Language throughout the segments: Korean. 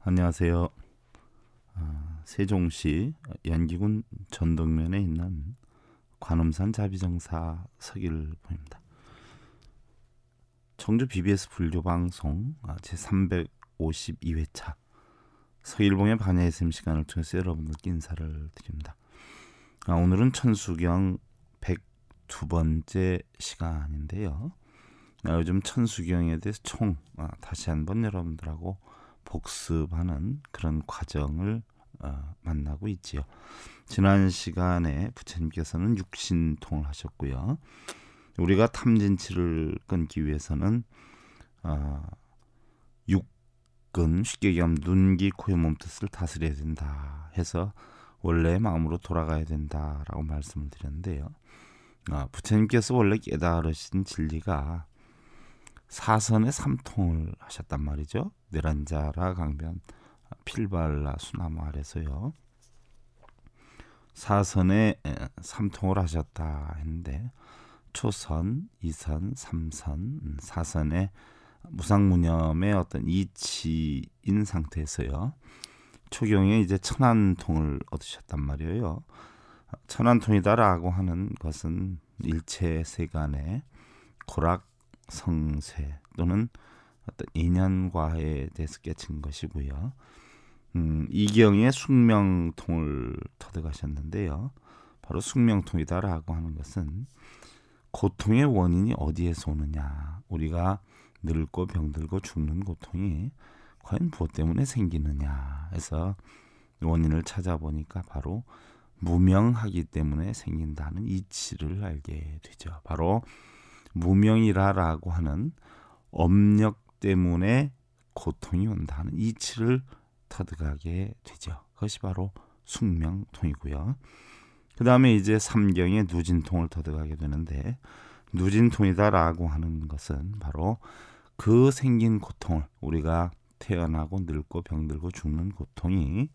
안녕하세요. 세종시 연기군 전덕면에 있는 관음산 자비정사 서길봉입니다. 청주 BBS 불교방송 제352회차 서길봉의 반야 SM 시간을 통해서 여러분들께 인사를 드립니다. 오늘은 천수경 102번째 시간인데요. 요즘 천수경에 대해서 다시 한번 여러분들하고 복습하는 그런 과정을 만나고 있지요. 지난 시간에 부처님께서는 육신통을 하셨고요. 우리가 탐진치를 끊기 위해서는 육근, 쉽게 얘기하면 눈, 귀, 코, 몸뜻을 다스려야 된다 해서 원래의 마음으로 돌아가야 된다라고 말씀을 드렸는데요. 부처님께서 원래 깨달으신 진리가 사선의 삼통을 하셨단 말이죠. 내란자라 강변 필발라 수나무 아래서요. 사선의 삼통을 하셨다 했는데 초선, 이선, 삼선, 사선의 무상무념의 어떤 이치인 상태에서요. 초경에 이제 천안통을 얻으셨단 말이에요. 천안통이다라고 하는 것은 일체 세간의 고락 성쇠 또는 어떤 인연과에 대해서 깨친 것이고요. 이경의 숙명통을 터득하셨는데요. 바로 숙명통이다라고 하는 것은 고통의 원인이 어디에서 오느냐, 우리가 늙고 병들고 죽는 고통이 과연 무엇 때문에 생기느냐 해서 원인을 찾아보니까 바로 무명하기 때문에 생긴다는 이치를 알게 되죠. 바로 무명이라고 하는 업력 때문에 고통이 온다는 이치를 터득하게 되죠. 그것이 바로 숙명통이고요. 그 다음에 이제 삼경의 누진통을 터득하게 되는데, 누진통이다라고 하는 것은 바로 그 생긴 고통을, 우리가 태어나고 늙고 병들고 죽는 고통이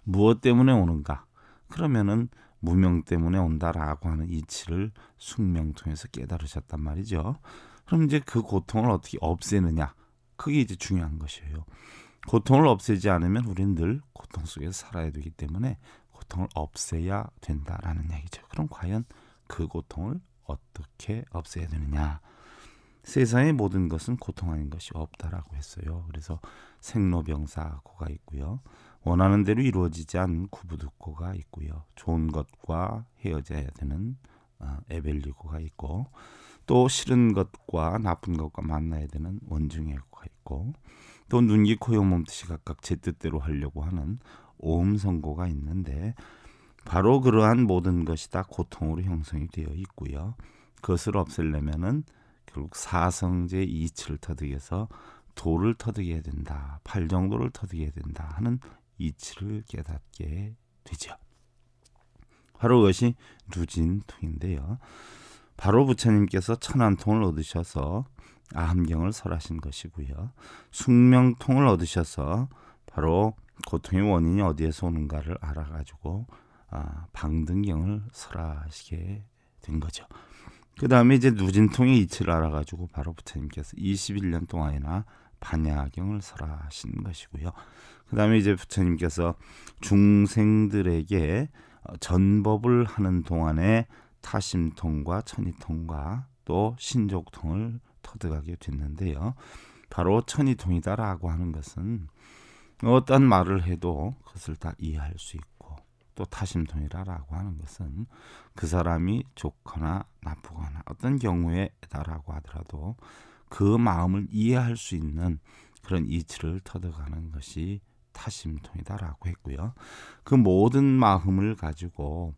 무엇 때문에 오는가, 그러면은 무명 때문에 온다라고 하는 이치를 숙명통에서 깨달으셨단 말이죠. 그럼 이제 그 고통을 어떻게 없애느냐, 그게 이제 중요한 것이에요. 고통을 없애지 않으면 우리는 늘 고통 속에서 살아야 되기 때문에 고통을 없애야 된다라는 얘기죠. 그럼 과연 그 고통을 어떻게 없애야 되느냐? 세상의 모든 것은 고통 아닌 것이 없다라고 했어요. 그래서 생로병사고가 있고요. 원하는 대로 이루어지지 않는 구부득고가 있고요. 좋은 것과 헤어져야 되는 에벨리고가 있고, 또 싫은 것과 나쁜 것과 만나야 되는 원중애고가 있고, 또 눈기 코요 몸뜻이 각각 제 뜻대로 하려고 하는 오음선고가 있는데, 바로 그러한 모든 것이 다 고통으로 형성이 되어 있고요. 그것을 없애려면은 결국 사성제 이치를 터득해서 도를 터득해야 된다, 팔정도를 터득해야 된다 하는 이치를 깨닫게 되죠. 바로 그것이 누진통인데요. 바로 부처님께서 천안통을 얻으셔서 아함경을 설하신 것이고요. 숙명통을 얻으셔서 바로 고통의 원인이 어디에서 오는가를 알아가지고 방등경을 설하시게 된 거죠. 그 다음에 이제 누진통의 이치를 알아가지고 바로 부처님께서 21년 동안이나 반야경을 설하신 것이고요. 그 다음에 이제 부처님께서 중생들에게 전법을 하는 동안에 타심통과 천이통과 또 신족통을 터득하게 됐는데요. 바로 천이통이다라고 하는 것은 어떤 말을 해도 그것을 다 이해할 수 있고, 또 타심통이라고 하는 것은 그 사람이 좋거나 나쁘거나 어떤 경우에다라고 하더라도 그 마음을 이해할 수 있는 그런 이치를 터득하는 것이 타심통이다라고 했고요. 그 모든 마음을 가지고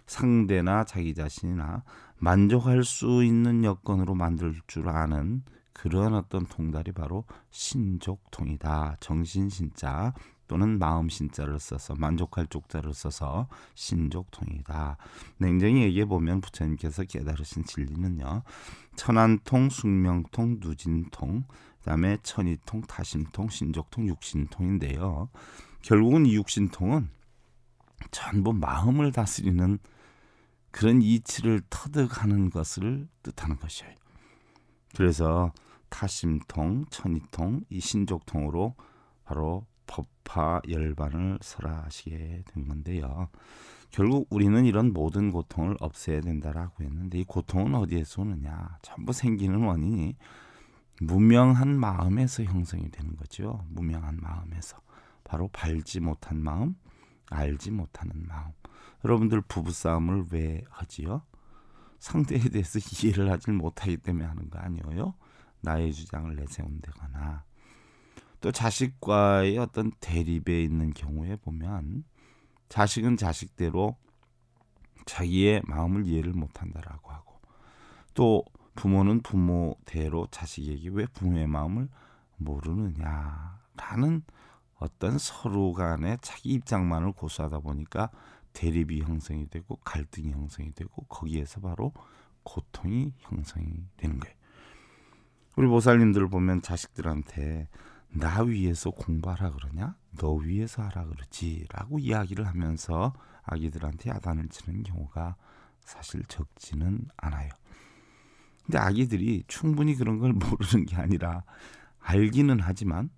상대나 자기 자신이나 만족할 수 있는 여건으로 만들 줄 아는 그런 어떤 통달이 바로 신족통이다. 정신신자 또는 마음신자를 써서 만족할 쪽자를 써서 신족통이다. 냉정히 얘기해 보면 부처님께서 깨달으신 진리는요, 천안통, 숙명통, 누진통, 그다음에 천이통, 타심통, 신족통, 육신통인데요. 결국은 이 육신통은 전부 마음을 다스리는 그런 이치를 터득하는 것을 뜻하는 것이에요. 그래서 타심통, 천이통, 이 신족통으로 바로 법화 열반을 설하시게 된 건데요. 결국 우리는 이런 모든 고통을 없애야 된다라고 했는데 이 고통은 어디에서 오느냐? 전부 생기는 원인이 무명한 마음에서 형성이 되는 거죠. 무명한 마음에서. 바로 발지 못한 마음, 알지 못하는 마음. 여러분들 부부싸움을 왜 하지요? 상대에 대해서 이해를 하지 못하기 때문에 하는 거 아니에요? 나의 주장을 내세운다거나 또 자식과의 어떤 대립에 있는 경우에 보면 자식은 자식대로 자기의 마음을 이해를 못한다라고 하고 또 부모는 부모대로 자식에게 왜 부모의 마음을 모르느냐라는 어떤 서로 간의 자기 입장만을 고수하다 보니까 대립이 형성이 되고 갈등이 형성이 되고 거기에서 바로 고통이 형성이 되는 거예요. 우리 보살님들 보면 자식들한테 나 위해서 공부하라 그러냐? 너 위해서 하라 그러지 라고 이야기를 하면서 아기들한테 야단을 치는 경우가 사실 적지는 않아요. 근데 아기들이 충분히 그런 걸 모르는 게 아니라 알기는 하지만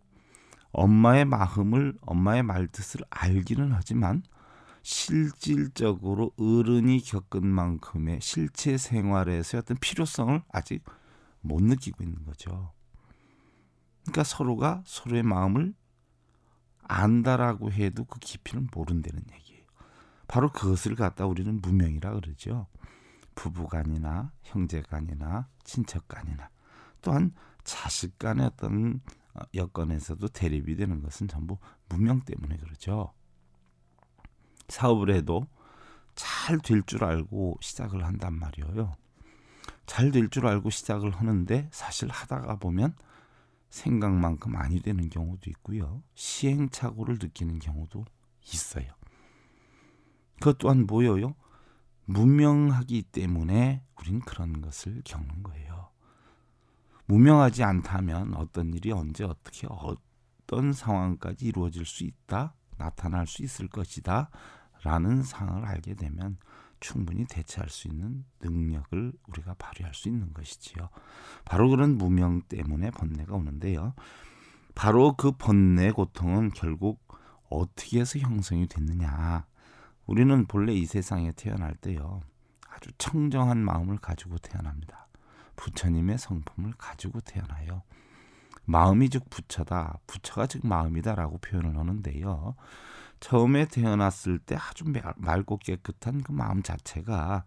엄마의 마음을 엄마의 말뜻을 알기는 하지만 실질적으로 어른이 겪은 만큼의 실제 생활에서의 어떤 필요성을 아직 못 느끼고 있는 거죠. 그러니까 서로가 서로의 마음을 안다라고 해도 그 깊이는 모른다는 얘기예요. 바로 그것을 갖다 우리는 무명이라 그러죠. 부부간이나 형제간이나 친척간이나 또한 자식 간의 어떤 여건에서도 대립이 되는 것은 전부 무명 때문에 그러죠. 사업을 해도 잘 될 줄 알고 시작을 한단 말이에요. 잘 될 줄 알고 시작을 하는데 사실 하다가 보면 생각만큼 아니 되는 경우도 있고요. 시행착오를 느끼는 경우도 있어요. 그것 또한 뭐예요? 무명하기 때문에 우린 그런 것을 겪는 거예요. 무명하지 않다면 어떤 일이 언제 어떻게 어떤 상황까지 이루어질 수 있다, 나타날 수 있을 것이다 라는 상황을 알게 되면 충분히 대처할 수 있는 능력을 우리가 발휘할 수 있는 것이지요. 바로 그런 무명 때문에 번뇌가 오는데요. 바로 그 번뇌 고통은 결국 어떻게 해서 형성이 됐느냐. 우리는 본래 이 세상에 태어날 때요. 아주 청정한 마음을 가지고 태어납니다. 부처님의 성품을 가지고 태어나요. 마음이 즉 부처다. 부처가 즉 마음이다라고 표현을 하는데요. 처음에 태어났을 때 아주 맑고 깨끗한 그 마음 자체가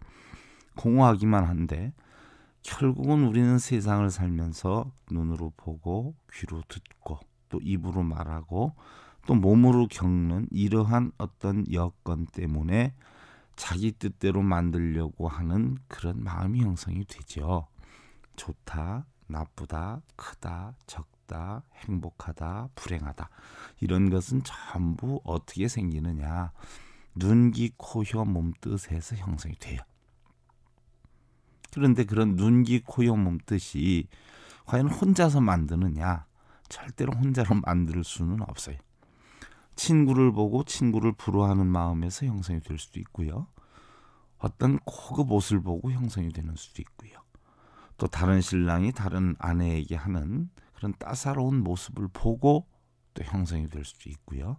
공허하기만 한데 결국은 우리는 세상을 살면서 눈으로 보고 귀로 듣고 또 입으로 말하고 또 몸으로 겪는 이러한 어떤 여건 때문에 자기 뜻대로 만들려고 하는 그런 마음이 형성이 되죠. 좋다, 나쁘다, 크다, 적다, 행복하다, 불행하다. 이런 것은 전부 어떻게 생기느냐. 눈, 귀, 코, 혀, 몸뜻에서 형성이 돼요. 그런데 그런 눈, 귀, 코, 혀, 몸뜻이 과연 혼자서 만드느냐? 절대로 혼자로 만들 수는 없어요. 친구를 보고 친구를 부러워하는 마음에서 형성이 될 수도 있고요. 어떤 고급 옷을 보고 형성이 되는 수도 있고요. 또 다른 신랑이 다른 아내에게 하는 그런 따사로운 모습을 보고 또 형성이 될 수도 있고요.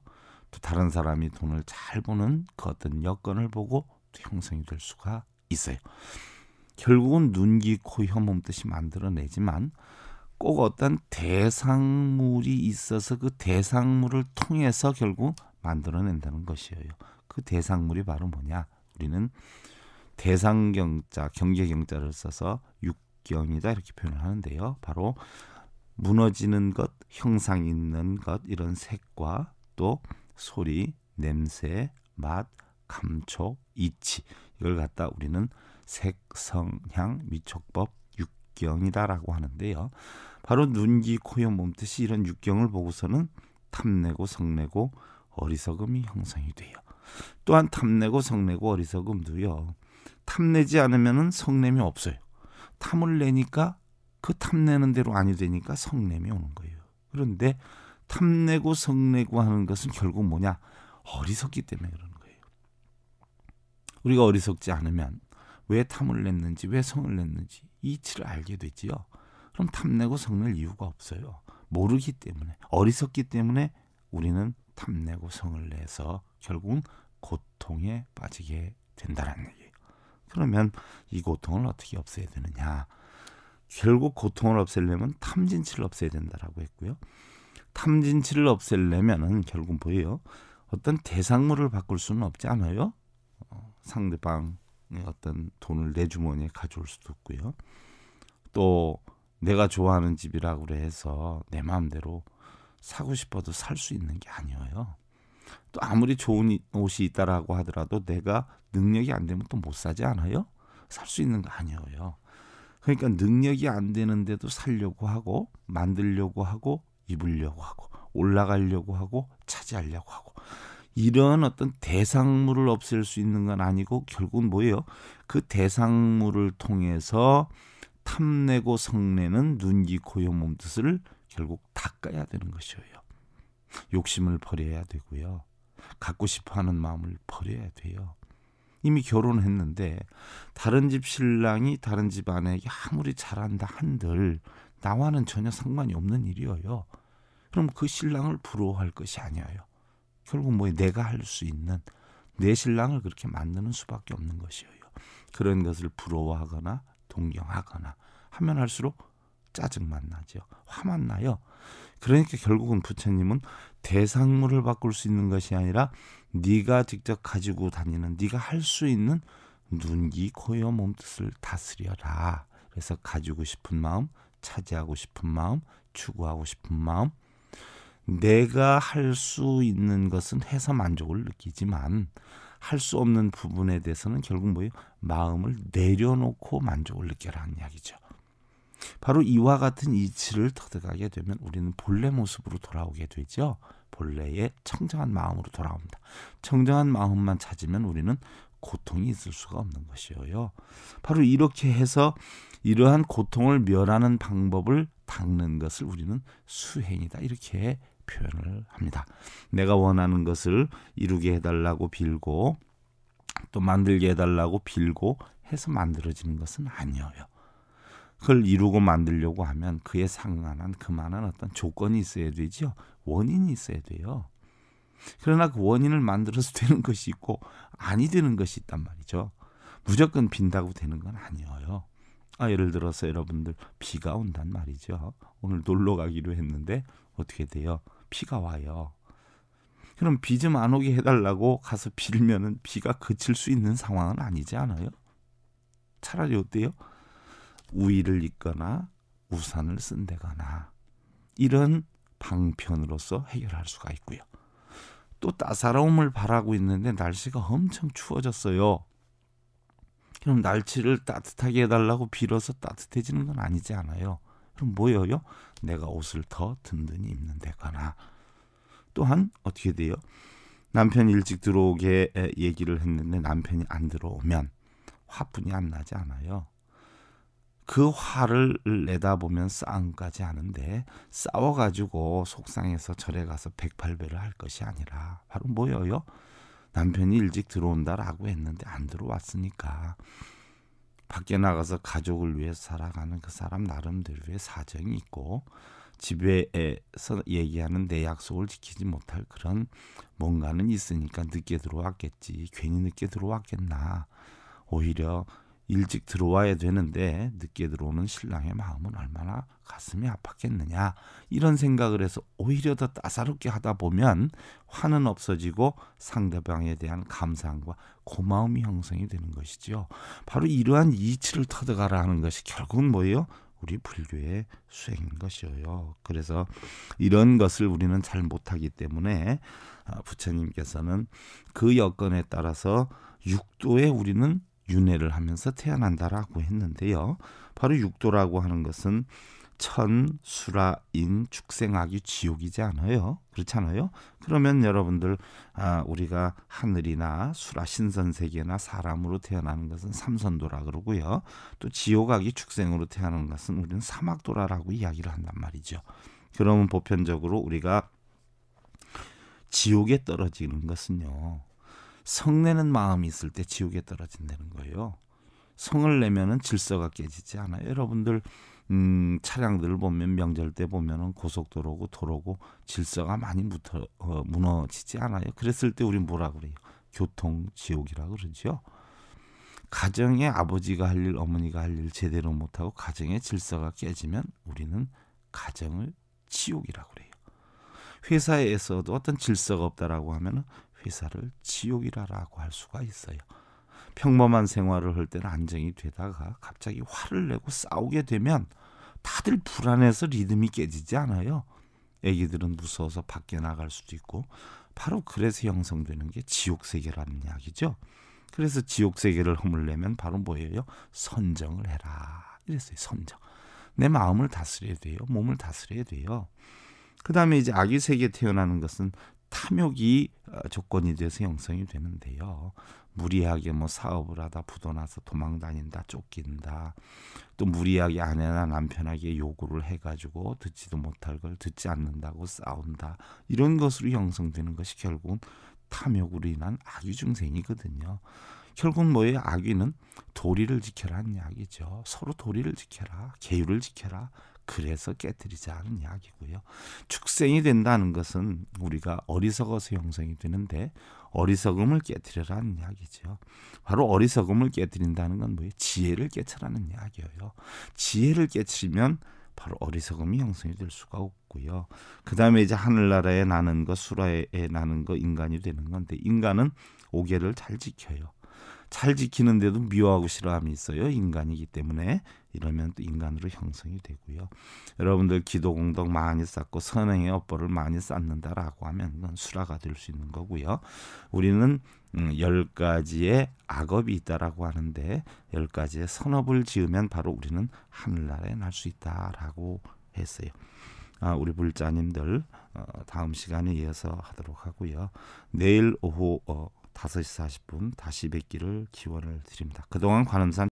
또 다른 사람이 돈을 잘 버는 그 어떤 여건을 보고 또 형성이 될 수가 있어요. 결국은 눈, 귀, 코, 혀, 몸뜻이 만들어내지만 꼭 어떤 대상물이 있어서 그 대상물을 통해서 결국 만들어낸다는 것이에요. 그 대상물이 바로 뭐냐? 우리는 대상경자, 경계경자를 써서 육경이다 이렇게 표현을 하는데요. 바로 무너지는 것, 형상 있는 것, 이런 색과 또 소리, 냄새, 맛, 감촉, 이치, 이걸 갖다 우리는 색, 성, 향, 미촉법, 육경이다라고 하는데요. 바로 눈, 귀, 코, 혀, 몸뜻이 이런 육경을 보고서는 탐내고 성내고 어리석음이 형성이 돼요. 또한 탐내고 성내고 어리석음도요. 탐내지 않으면 성냄이 없어요. 탐을 내니까 그 탐내는 대로 아니 되니까 성냄이 오는 거예요. 그런데 탐내고 성내고 하는 것은 결국 뭐냐? 어리석기 때문에 그러는 거예요. 우리가 어리석지 않으면 왜 탐을 냈는지 왜 성을 냈는지 이치를 알게 되지요. 그럼 탐내고 성낼 이유가 없어요. 모르기 때문에, 어리석기 때문에 우리는 탐내고 성을 내서 결국은 고통에 빠지게 된다는 얘기예요. 그러면 이 고통을 어떻게 없애야 되느냐? 결국 고통을 없애려면 탐진치를 없애야 된다라고 했고요. 탐진치를 없애려면은 결국 뭐예요? 어떤 대상물을 바꿀 수는 없지 않아요? 상대방의 어떤 돈을 내 주머니에 가져올 수도 없고요. 또 내가 좋아하는 집이라고 해서 내 마음대로 사고 싶어도 살 수 있는 게 아니에요. 또 아무리 좋은 옷이 있다라고 하더라도 내가 능력이 안 되면 또 못 사지 않아요? 살 수 있는 거 아니에요. 그러니까 능력이 안 되는데도 살려고 하고 만들려고 하고 입으려고 하고 올라가려고 하고 차지하려고 하고 이런 어떤 대상물을 없앨 수 있는 건 아니고 결국은 뭐예요? 그 대상물을 통해서 탐내고 성내는 눈, 귀, 코, 혀, 몸, 뜻을 결국 닦아야 되는 것이에요. 욕심을 버려야 되고요. 갖고 싶어하는 마음을 버려야 돼요. 이미 결혼했는데 다른 집 신랑이 다른 집 아내에게 아무리 잘한다 한들 나와는 전혀 상관이 없는 일이에요. 그럼 그 신랑을 부러워할 것이 아니에요. 결국 뭐 내가 할 수 있는 내 신랑을 그렇게 만드는 수밖에 없는 것이에요. 그런 것을 부러워하거나 동경하거나 하면 할수록 짜증만 나죠. 화만 나요. 그러니까 결국은 부처님은 대상물을 바꿀 수 있는 것이 아니라 네가 직접 가지고 다니는 네가 할 수 있는 눈, 귀, 코, 혀, 몸, 뜻을 다스려라. 그래서 가지고 싶은 마음, 차지하고 싶은 마음, 추구하고 싶은 마음, 내가 할 수 있는 것은 해서 만족을 느끼지만 할 수 없는 부분에 대해서는 결국 뭐예요? 마음을 내려놓고 만족을 느껴라는 이야기죠. 바로 이와 같은 이치를 터득하게 되면 우리는 본래 모습으로 돌아오게 되죠. 본래의 청정한 마음으로 돌아옵니다. 청정한 마음만 찾으면 우리는 고통이 있을 수가 없는 것이에요. 바로 이렇게 해서 이러한 고통을 멸하는 방법을 닦는 것을 우리는 수행이다 이렇게 표현을 합니다. 내가 원하는 것을 이루게 해달라고 빌고 또 만들게 해달라고 빌고 해서 만들어지는 것은 아니에요. 그걸 이루고 만들려고 하면 그에 상관한 그만한 어떤 조건이 있어야 되죠. 원인이 있어야 돼요. 그러나 그 원인을 만들어서 되는 것이 있고 아니 되는 것이 있단 말이죠. 무조건 빈다고 되는 건 아니에요. 예를 들어서 여러분들 비가 온단 말이죠. 오늘 놀러 가기로 했는데 어떻게 돼요? 비가 와요. 그럼 비 좀 안 오게 해달라고 가서 빌면은 비가 그칠 수 있는 상황은 아니지 않아요? 차라리 어때요? 우위를 잇거나 우산을 쓴다거나 이런 방편으로서 해결할 수가 있고요. 또 따사로움을 바라고 있는데 날씨가 엄청 추워졌어요. 그럼 날씨를 따뜻하게 해달라고 빌어서 따뜻해지는 건 아니지 않아요. 그럼 뭐예요? 내가 옷을 더 든든히 입는 데거나 또한 어떻게 돼요? 남편이 일찍 들어오게 얘기를 했는데 남편이 안 들어오면 화분이 안 나지 않아요. 그 화를 내다보면 싸움까지 하는데 싸워가지고 속상해서 절에 가서 108배를 할 것이 아니라 바로 뭐예요? 남편이 일찍 들어온다라고 했는데 안 들어왔으니까 밖에 나가서 가족을 위해 살아가는 그 사람 나름대로의 사정이 있고 집에서 얘기하는 내 약속을 지키지 못할 그런 뭔가는 있으니까 늦게 들어왔겠지. 괜히 늦게 들어왔겠나. 오히려 일찍 들어와야 되는데 늦게 들어오는 신랑의 마음은 얼마나 가슴이 아팠겠느냐. 이런 생각을 해서 오히려 더 따사롭게 하다 보면 화는 없어지고 상대방에 대한 감사함과 고마움이 형성이 되는 것이죠. 바로 이러한 이치를 터득하라 하는 것이 결국은 뭐예요? 우리 불교의 수행인 것이에요. 그래서 이런 것을 우리는 잘 못하기 때문에 부처님께서는 그 여건에 따라서 육도에 우리는 윤회를 하면서 태어난다라고 했는데요. 바로 육도라고 하는 것은 천, 수라, 인, 축생악이 지옥이지 않아요? 그렇잖아요? 그러면 여러분들 우리가 하늘이나 수라, 신선세계나 사람으로 태어나는 것은 삼선도라 그러고요. 또 지옥악이 축생으로 태어나는 것은 우리는 사막도라라고 이야기를 한단 말이죠. 그러면 보편적으로 우리가 지옥에 떨어지는 것은요. 성내는 마음이 있을 때 지옥에 떨어진다는 거예요. 성을 내면은 질서가 깨지지 않아요. 여러분들 차량들을 보면 명절 때 보면은 고속도로고 도로고 질서가 많이 무너지지 않아요. 그랬을 때 우리 뭐라 그래요? 교통지옥이라 그러죠. 가정에 아버지가 할 일, 어머니가 할 일 제대로 못하고 가정의 질서가 깨지면 우리는 가정을 지옥이라고 그래요. 회사에서도 어떤 질서가 없다라고 하면 회사를 지옥이라고 할 수가 있어요. 평범한 생활을 할 때는 안정이 되다가 갑자기 화를 내고 싸우게 되면 다들 불안해서 리듬이 깨지지 않아요. 애기들은 무서워서 밖에 나갈 수도 있고, 바로 그래서 형성되는 게 지옥세계라는 이야기죠. 그래서 지옥세계를 허물려면 바로 뭐예요? 선정을 해라 이랬어요. 선정. 내 마음을 다스려야 돼요. 몸을 다스려야 돼요. 그 다음에 이제 아기 세계에 태어나는 것은 탐욕이 조건이 돼서 형성이 되는데요. 무리하게 뭐 사업을 하다 부도나서 도망 다닌다, 쫓긴다. 또 무리하게 아내나 남편에게 요구를 해가지고 듣지도 못할 걸 듣지 않는다고 싸운다. 이런 것으로 형성되는 것이 결국은 탐욕으로 인한 악의 중생이거든요. 결국 뭐예요? 악의는 도리를 지켜라는 이야기죠. 서로 도리를 지켜라, 계율을 지켜라. 그래서 깨뜨리자는 이야기고요. 축생이 된다는 것은 우리가 어리석어서 형성이 되는데 어리석음을 깨뜨리라는 이야기죠. 바로 어리석음을 깨뜨린다는 건 뭐예요? 지혜를 깨트라는 이야기예요. 지혜를 깨트리면 바로 어리석음이 형성이 될 수가 없고요. 그 다음에 이제 하늘나라에 나는 거, 수라에 나는 거 인간이 되는 건데, 인간은 오계를 잘 지켜요. 잘 지키는데도 미워하고 싫어함이 있어요. 인간이기 때문에. 이러면 또 인간으로 형성이 되고요. 여러분들 기도 공덕 많이 쌓고 선행의 업보를 많이 쌓는다라고 하면 그건 수라가 될 수 있는 거고요. 우리는 10가지의 악업이 있다라고 하는데 10가지의 선업을 지으면 바로 우리는 하늘나라에 날 수 있다라고 했어요. 우리 불자님들 다음 시간에 이어서 하도록 하고요. 내일 오후 5시 40분 다시 뵙기를 기원을 드립니다. 그동안 관음산